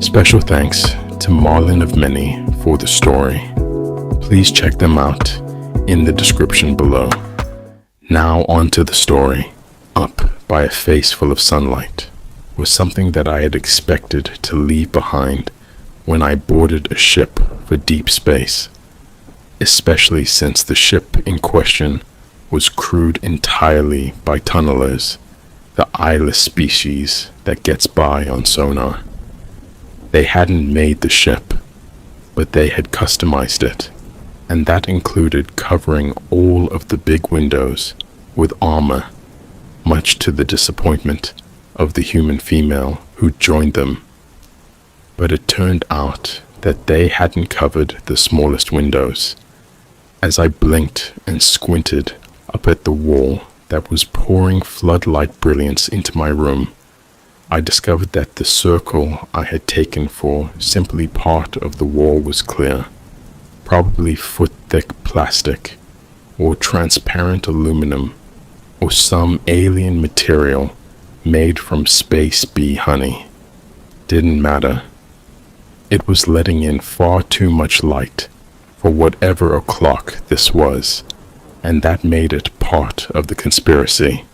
Special thanks to Marlynn for the story. Please check them out in the description below. Now on to the story. Up by a face full of sunlight was something that I had expected to leave behind when I boarded a ship for deep space, especially since the ship in question was crewed entirely by tunnelers, the eyeless species that gets by on sonar. They hadn't made the ship, but they had customized it, and that included covering all of the big windows with armor, much to the disappointment of the human female who joined them. But it turned out that they hadn't covered the smallest windows. As I blinked and squinted up at the wall that was pouring floodlight brilliance into my room, I discovered that the circle I had taken for simply part of the wall was clear, probably foot-thick plastic, or transparent aluminum, or some alien material made from space bee honey. Didn't matter. It was letting in far too much light for whatever o'clock this was, and that made it part of the conspiracy.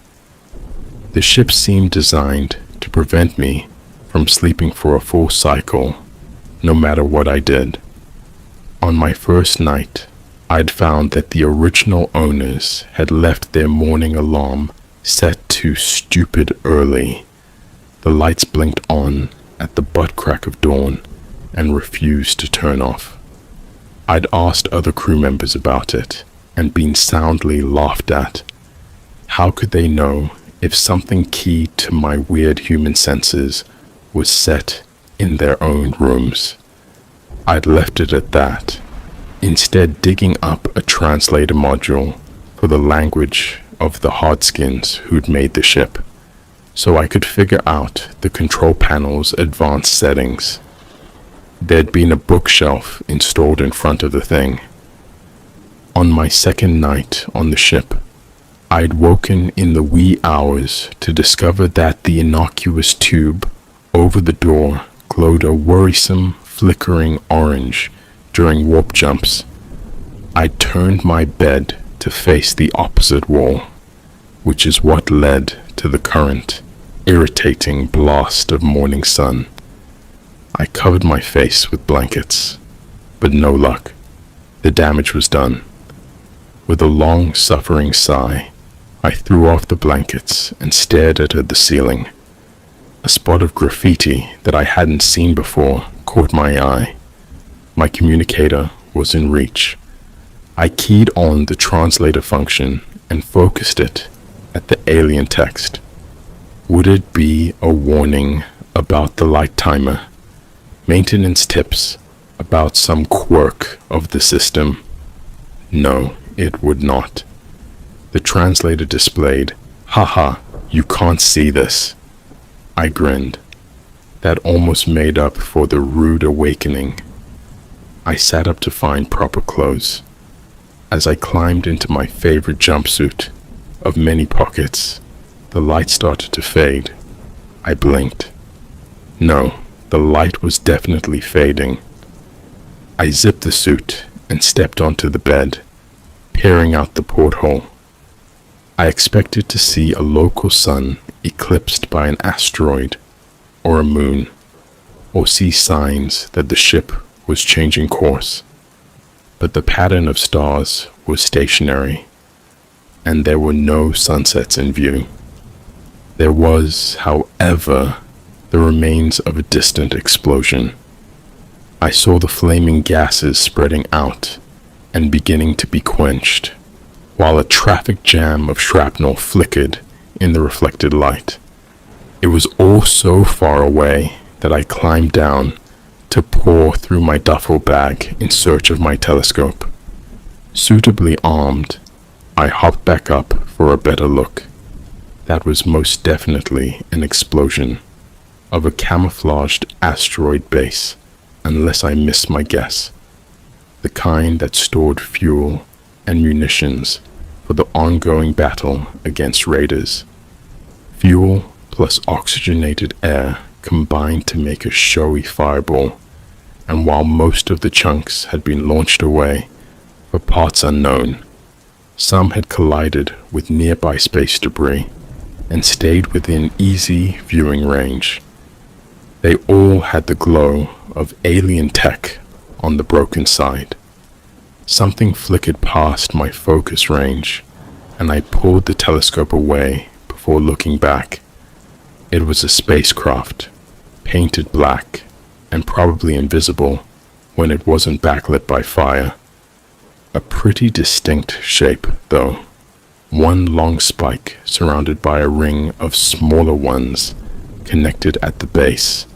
The ship seemed designed to prevent me from sleeping for a full cycle, no matter what I did. On my first night, I'd found that the original owners had left their morning alarm set to stupid early. The lights blinked on at the butt crack of dawn and refused to turn off. I'd asked other crew members about it and been soundly laughed at. How could they know if something key to my weird human senses was set in their own rooms? I'd left it at that, instead digging up a translator module for the language of the hardskins who'd made the ship, so I could figure out the control panel's advanced settings. There'd been a bookshelf installed in front of the thing. On my second night on the ship, I'd woken in the wee hours to discover that the innocuous tube over the door glowed a worrisome, flickering orange during warp jumps. I turned my bed to face the opposite wall, which is what led to the current, irritating blast of morning sun. I covered my face with blankets, but no luck. The damage was done. With a long, suffering sigh, I threw off the blankets and stared at the ceiling. A spot of graffiti that I hadn't seen before caught my eye. My communicator was in reach. I keyed on the translator function and focused it at the alien text. Would it be a warning about the light timer? Maintenance tips about some quirk of the system? No, it would not. The translator displayed, "Haha, you can't see this." I grinned. That almost made up for the rude awakening. I sat up to find proper clothes. As I climbed into my favorite jumpsuit of many pockets, the light started to fade. I blinked. No, the light was definitely fading. I zipped the suit and stepped onto the bed, peering out the porthole. I expected to see a local sun eclipsed by an asteroid or a moon, or see signs that the ship was changing course. But the pattern of stars was stationary, and there were no sunsets in view. There was, however, the remains of a distant explosion. I saw the flaming gases spreading out and beginning to be quenched, while a traffic jam of shrapnel flickered in the reflected light. It was all so far away that I climbed down to pore through my duffel bag in search of my telescope. Suitably armed, I hopped back up for a better look. That was most definitely an explosion of a camouflaged asteroid base, unless I missed my guess. The kind that stored fuel and munitions for the ongoing battle against raiders. Fuel plus oxygenated air combined to make a showy fireball, and while most of the chunks had been launched away for parts unknown, some had collided with nearby space debris and stayed within easy viewing range. They all had the glow of alien tech on the broken side. Something flickered past my focus range, and I pulled the telescope away before looking back. It was a spacecraft, painted black and probably invisible when it wasn't backlit by fire. A pretty distinct shape, though. One long spike surrounded by a ring of smaller ones connected at the base,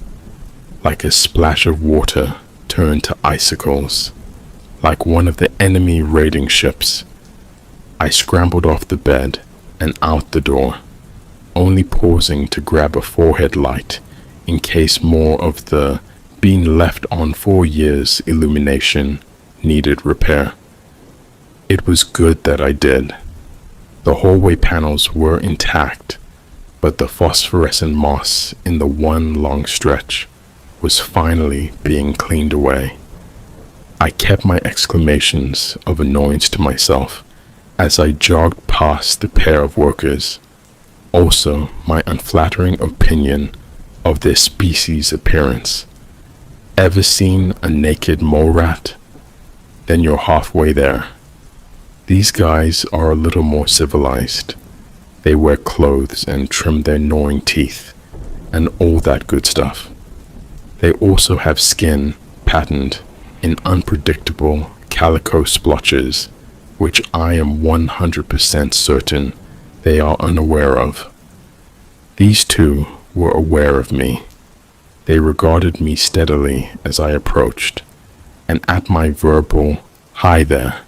like a splash of water turned to icicles, like one of the enemy raiding ships. I scrambled off the bed and out the door, only pausing to grab a forehead light in case more of the been left on for years illumination needed repair. It was good that I did. The hallway panels were intact, but the phosphorescent moss in the one long stretch was finally being cleaned away. I kept my exclamations of annoyance to myself as I jogged past the pair of workers, also my unflattering opinion of their species' appearance. Ever seen a naked mole rat? Then you're halfway there. These guys are a little more civilized. They wear clothes and trim their gnawing teeth and all that good stuff. They also have skin patterned in unpredictable calico splotches, which I am 100% certain they are unaware of. These two were aware of me. They regarded me steadily as I approached, and at my verbal, "Hi there,"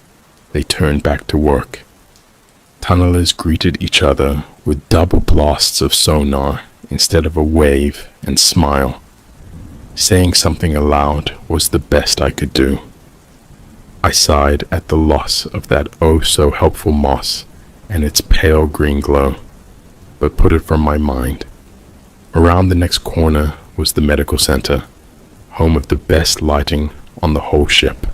they turned back to work. Tunnelers greeted each other with double blasts of sonar instead of a wave and smile. Saying something aloud was the best I could do. I sighed at the loss of that oh-so-helpful moss and its pale green glow, but put it from my mind. Around the next corner was the medical center, home of the best lighting on the whole ship,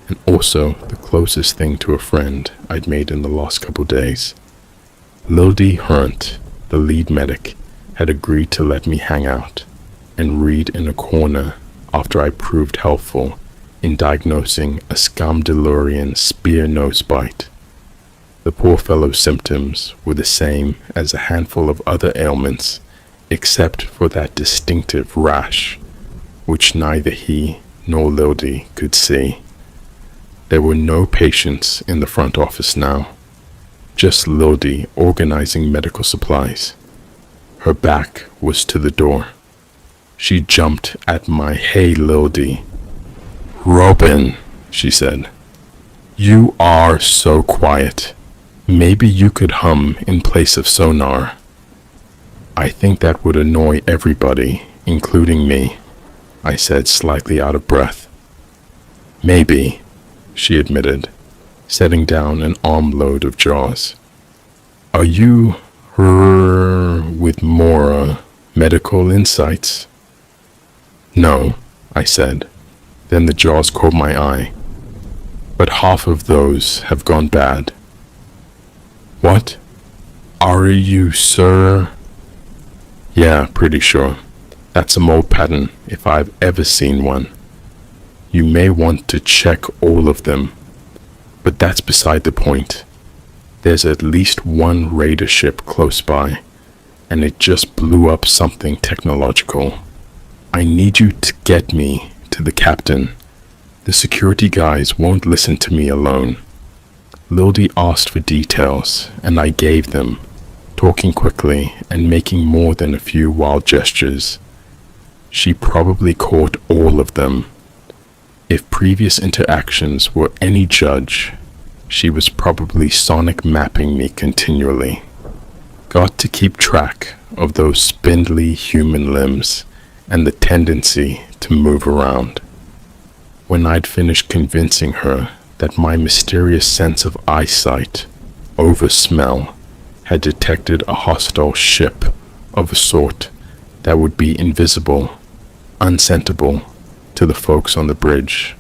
and also the closest thing to a friend I'd made in the last couple days. Lildy Hernt, the lead medic, had agreed to let me hang out and read in a corner after I proved helpful in diagnosing a Scamdilurian spear nose bite. The poor fellow's symptoms were the same as a handful of other ailments, except for that distinctive rash, which neither he nor Lildy could see. There were no patients in the front office now, just Lildy organizing medical supplies. Her back was to the door. She jumped at my "Hey, Lildy." "Robin," she said, "you are so quiet. Maybe you could hum in place of sonar." "I think that would annoy everybody, including me," I said, slightly out of breath. "Maybe," she admitted, setting down an armload of jars. "Are you with more medical insights?" "No," I said. Then the jars caught my eye. "But half of those have gone bad." "What? Are you sure?" "Yeah, pretty sure. That's a mold pattern if I've ever seen one. You may want to check all of them, but that's beside the point. There's at least one raider ship close by, and it just blew up something technological. I need you to get me to the captain. The security guys won't listen to me alone." Lildy asked for details, and I gave them, talking quickly and making more than a few wild gestures. She probably caught all of them. If previous interactions were any judge, she was probably sonic mapping me continually. Got to keep track of those spindly human limbs and the tendency to move around. When I'd finished convincing her that my mysterious sense of eyesight over smell had detected a hostile ship of a sort that would be invisible, unsentable to the folks on the bridge,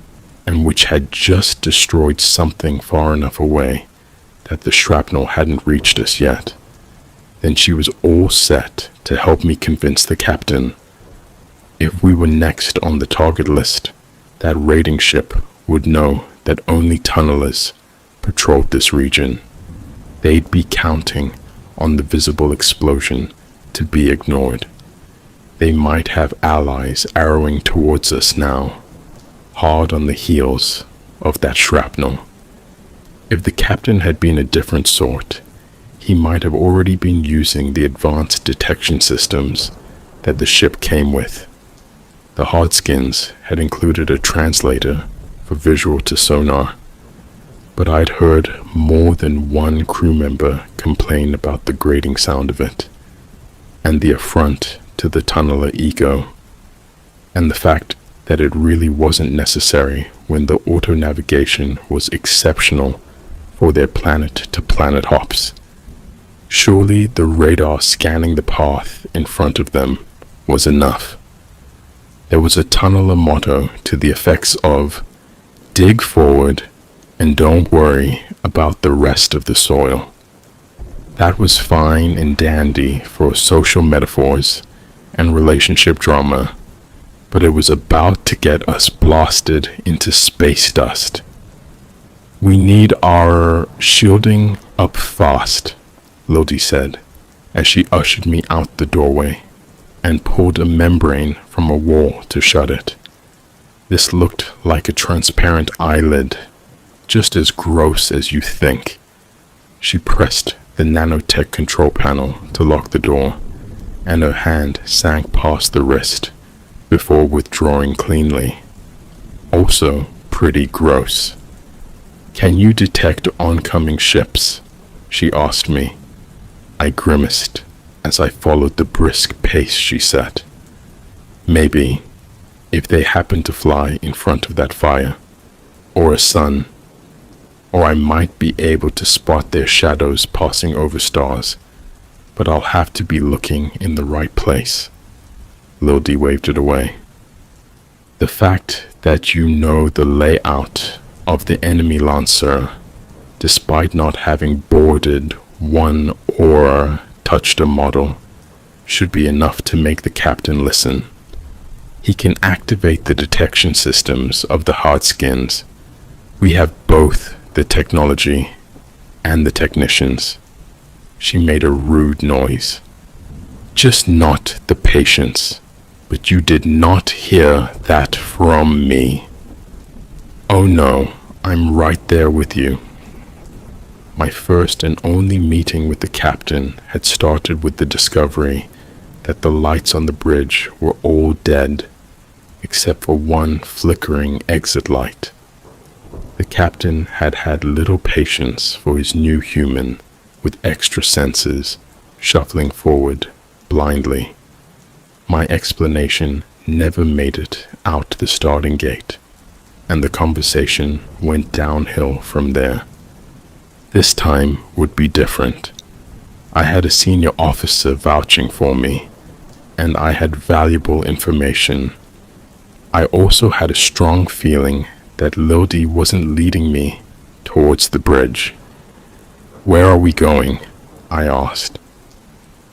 and which had just destroyed something far enough away that the shrapnel hadn't reached us yet, then she was all set to help me convince the captain. If we were next on the target list, that raiding ship would know that only tunnelers patrolled this region. They'd be counting on the visible explosion to be ignored. They might have allies arrowing towards us now, hard on the heels of that shrapnel. If the captain had been a different sort, he might have already been using the advanced detection systems that the ship came with. The Hardskins had included a translator for visual to sonar, but I'd heard more than one crew member complain about the grating sound of it, and the affront to the tunneler ego, and the fact that it really wasn't necessary when the auto-navigation was exceptional for their planet-to-planet hops. Surely the radar scanning the path in front of them was enough. There was a tunneler motto to the effects of, "Dig forward and don't worry about the rest of the soil." That was fine and dandy for social metaphors and relationship drama, but it was about to get us blasted into space dust. "We need our shielding up fast," Lodi said, as she ushered me out the doorway and pulled a membrane from a wall to shut it. This looked like a transparent eyelid, just as gross as you think. She pressed the nanotech control panel to lock the door, and her hand sank past the wrist before withdrawing cleanly. Also pretty gross. "Can you detect oncoming ships?" she asked me. I grimaced as I followed the brisk pace she set. Maybe, if they happened to fly in front of that fire, or a sun, or I might be able to spot their shadows passing over stars, but I'll have to be looking in the right place. Lodi waved it away. "The fact that you know the layout of the enemy Lancer, despite not having boarded one or touched a model, should be enough to make the captain listen. He can activate the detection systems of the Hardskins. We have both the technology and the technicians." She made a rude noise. "Just not the patience, but you did not hear that from me." "Oh no, I'm right there with you." My first and only meeting with the captain had started with the discovery that the lights on the bridge were all dead, except for one flickering exit light. The captain had had little patience for his new human with extra senses shuffling forward blindly. My explanation never made it out the starting gate, and the conversation went downhill from there. This time would be different. I had a senior officer vouching for me, and I had valuable information. I also had a strong feeling that Lodi wasn't leading me towards the bridge. "Where are we going?" I asked.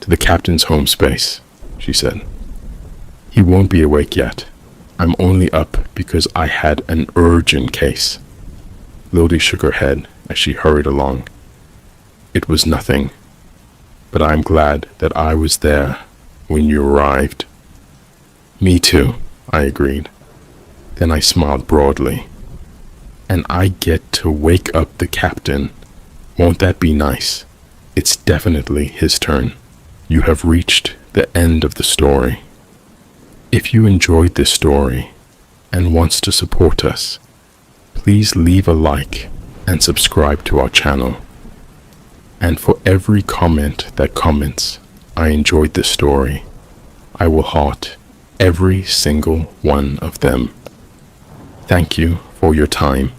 "To the captain's home space," she said. "He won't be awake yet. I'm only up because I had an urgent case." Lodi shook her head as she hurried along. "It was nothing, but I'm glad that I was there when you arrived." "Me too," I agreed. Then I smiled broadly. "And I get to wake up the captain. Won't that be nice? It's definitely his turn." You have reached the end of the story. If you enjoyed this story and wants to support us, please leave a like and subscribe to our channel. And for every comment that comments, "I enjoyed this story," I will heart every single one of them. Thank you for your time.